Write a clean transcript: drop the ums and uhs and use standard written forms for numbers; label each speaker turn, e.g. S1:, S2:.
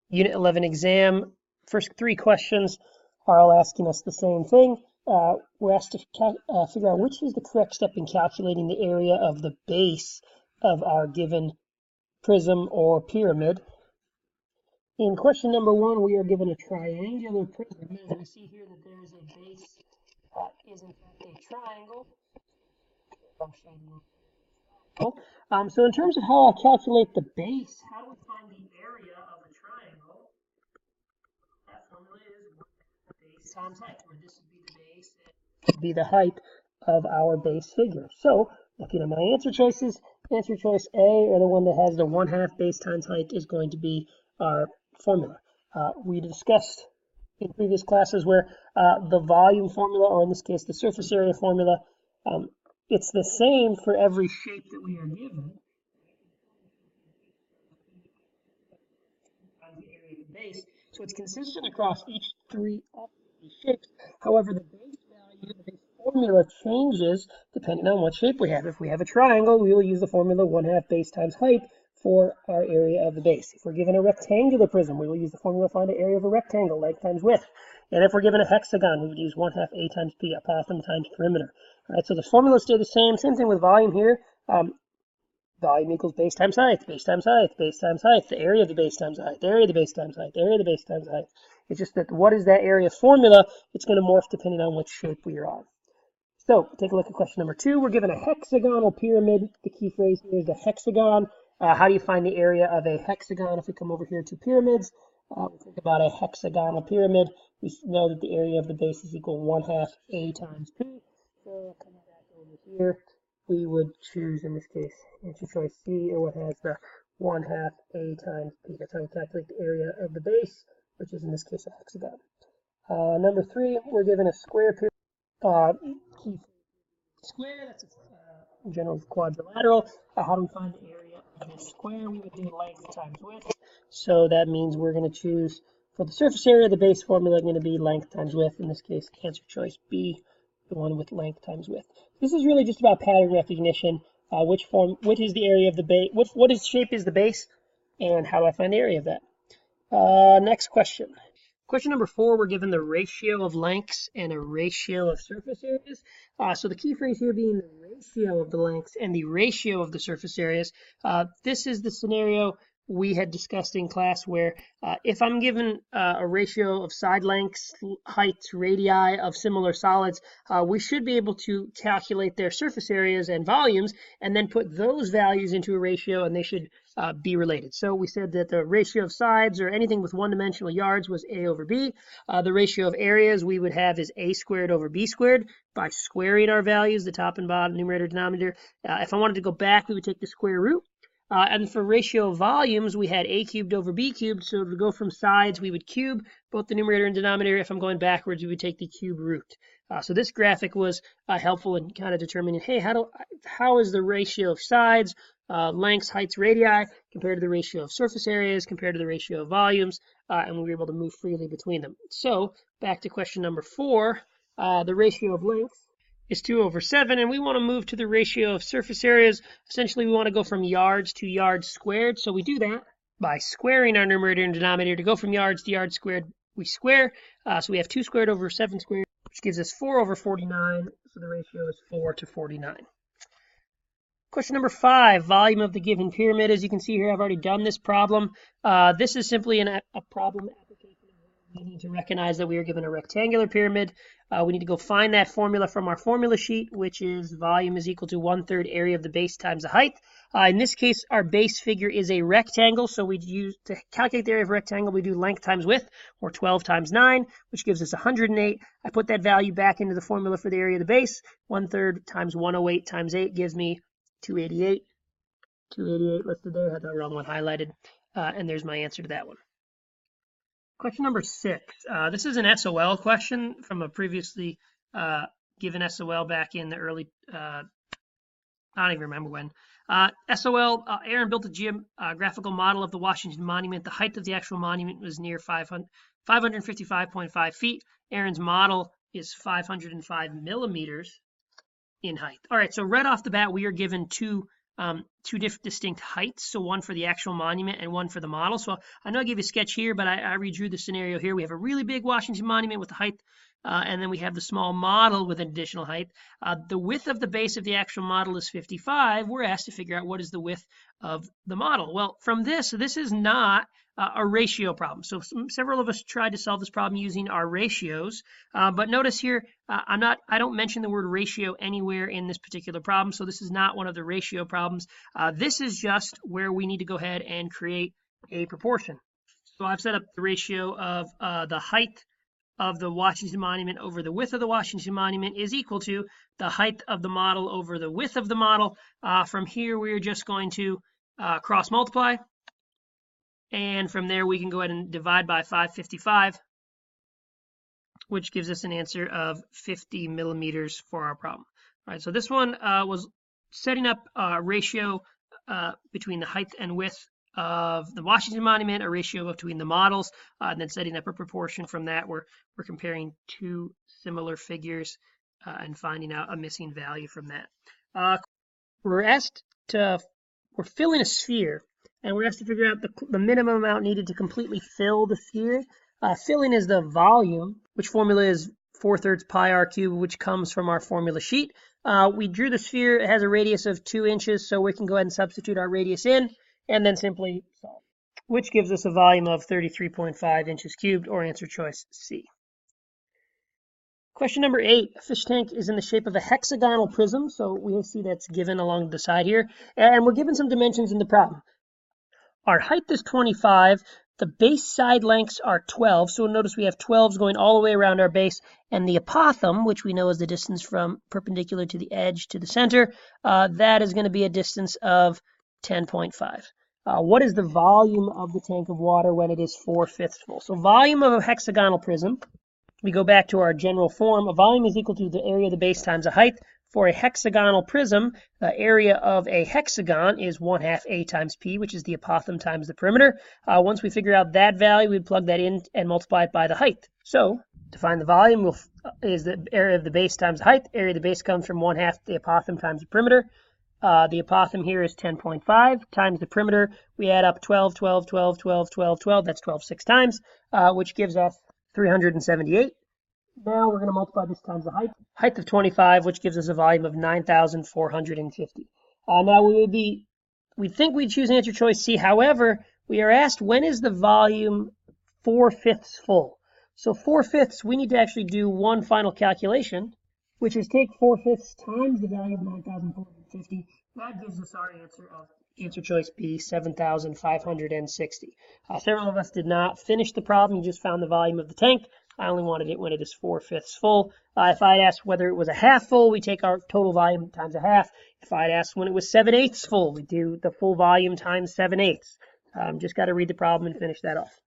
S1: Unit 11 exam. First three questions are all asking us the same thing. We're asked to figure out which is the correct step in calculating the area of the base of our given prism or pyramid. In question number one, we are given a triangular prism. As we see here that there is a base that is in fact a triangle. So in terms of how I'll calculate the base, how do we find the area of a triangle? That formula is base times height, where this would be the base and this would be the height of our base figure. So looking at my answer choices, answer choice A, or the one that has the 1/2 base times height, is going to be our formula. We discussed in previous classes where the volume formula, or in this case the surface area formula, it's the same for every shape that we are given. The area of the base, so it's consistent across each three shapes. However, the base value, the base formula changes depending on what shape we have. If we have a triangle, we will use the formula 1/2 base times height for our area of the base. If we're given a rectangular prism, we will use the formula to find the area of a rectangle, length times width. And if we're given a hexagon, we would use 1/2 a times p, apothem times perimeter. All right, so the formulas stay the same. Same thing with volume here. Volume equals base times height, base times height, base times height, the area of the base times height, the area of the base times height, the area of the base times height. It's just that what is that area formula? It's going to morph depending on which shape we are on. So take a look at question number two. We're given a hexagonal pyramid. The key phrase here is the hexagon. How do you find the area of a hexagon? If we come over here to pyramids, we think about a hexagonal pyramid. We know that the area of the base is equal 1/2 a times p. So come back over here. We would choose, in this case, answer choice C, or what has the 1/2 a times p. That's how we calculate the area of the base, which is in this case a hexagon. Number three, we're given a square pyramid. Key square, that's in general quadrilateral. How do we find the area of this square? We would do length times width. So that means we're going to choose, for the surface area, the base formula is going to be length times width. In this case, answer choice B, the one with length times width. This is really just about pattern recognition. Which is the area of the base? What shape is the base? And how do I find the area of that? Next question. Question number four, we're given the ratio of lengths and a ratio of surface areas. So the key phrase here being the ratio of the lengths and the ratio of the surface areas. This is the scenario we had discussed in class where if I'm given a ratio of side lengths, heights, radii of similar solids, we should be able to calculate their surface areas and volumes and then put those values into a ratio, and they should be related. So we said that the ratio of sides or anything with one-dimensional yards was A over B. The ratio of areas we would have is A squared over B squared by squaring our values, the top and bottom, numerator, denominator. If I wanted to go back, we would take the square root. And for ratio of volumes, we had A cubed over B cubed. So to go from sides, we would cube both the numerator and denominator. If I'm going backwards, we would take the cube root. So this graphic was helpful in kind of determining, hey, how is the ratio of sides, lengths, heights, radii compared to the ratio of surface areas, compared to the ratio of volumes, and we were able to move freely between them. So back to question number four, the ratio of lengths is 2 over 7, and we want to move to the ratio of surface areas. Essentially, we want to go from yards to yards squared, so we do that by squaring our numerator and denominator. To go from yards to yards squared, we square, so we have 2 squared over 7 squared, which gives us 4 over 49, so the ratio is 4 to 49. Question number 5, volume of the given pyramid. As you can see here, I've already done this problem. This is simply a problem application. We need to recognize that we are given a rectangular pyramid. We need to go find that formula from our formula sheet, which is volume is equal to 1/3 area of the base times the height. In this case, our base figure is a rectangle, so we use, to calculate the area of a rectangle, we do length times width, or 12 times 9, which gives us 108. I put that value back into the formula for the area of the base. 1/3 times 108 times 8 gives me 288. 288 listed there, had the wrong one highlighted, and there's my answer to that one. Question number 6. This is an SOL question from a previously given SOL back in the early, I don't even remember when. SOL, Aaron built a geographical model of the Washington Monument. The height of the actual monument was near 555.5 feet. Aaron's model is 505 millimeters in height. All right, so right off the bat, we are given two two distinct heights, so one for the actual monument and one for the model. So I know I gave you a sketch here, but I redrew the scenario here. We have a really big Washington Monument with the height, and then we have the small model with an additional height. The width of the base of the actual model is 55. We're asked to figure out what is the width of the model. Well, from this is not a ratio problem. So several of us tried to solve this problem using our ratios, but notice here I don't mention the word ratio anywhere in this particular problem, so this is not one of the ratio problems. This is just where we need to go ahead and create a proportion. So I've set up the ratio of the height of the Washington Monument over the width of the Washington Monument is equal to the height of the model over the width of the model. From here we're just going to cross multiply, and from there we can go ahead and divide by 555, which gives us an answer of 50 millimeters for our problem. All right, so this one was setting up a ratio between the height and width of the Washington Monument, a ratio between the models, and then setting up a proportion. From that we're comparing two similar figures and finding out a missing value from that. We're filling a sphere, and we're asked to figure out the minimum amount needed to completely fill the sphere. Filling is the volume, which formula is 4/3 pi r cubed, which comes from our formula sheet. We drew the sphere. It has a radius of 2 inches, so we can go ahead and substitute our radius in, and then simply solve, which gives us a volume of 33.5 inches cubed, or answer choice C. Question number 8, a fish tank is in the shape of a hexagonal prism, so we see that's given along the side here, and we're given some dimensions in the problem. Our height is 25, the base side lengths are 12, so notice we have 12s going all the way around our base, and the apothem, which we know is the distance from perpendicular to the edge to the center, that is going to be a distance of 10.5. What is the volume of the tank of water when it is 4/5 full? So volume of a hexagonal prism, we go back to our general form. A volume is equal to the area of the base times the height. For a hexagonal prism, the area of a hexagon is 1/2 A times P, which is the apothem times the perimeter. Once we figure out that value, we plug that in and multiply it by the height. So to find the volume is the area of the base times the height. Area of the base comes from 1/2 the apothem times the perimeter. The apothem here is 10.5 times the perimeter. We add up 12, 12, 12, 12, 12, 12. That's 12 6 times, which gives us 378. Now we're going to multiply this times the height of 25, which gives us a volume of 9,450. Now we think we'd choose answer choice C. However, we are asked when is the volume 4/5 full. So 4/5, we need to actually do one final calculation, which is take 4/5 times the value of 9,450. That gives us our answer of answer choice B, 7,560. Several of us did not finish the problem, just found the volume of the tank. I only wanted it when it is 4/5 full. If I'd asked whether it was a half full, we take our total volume times a half. If I'd asked when it was 7/8 full, we do the full volume times 7/8. Just got to read the problem and finish that off.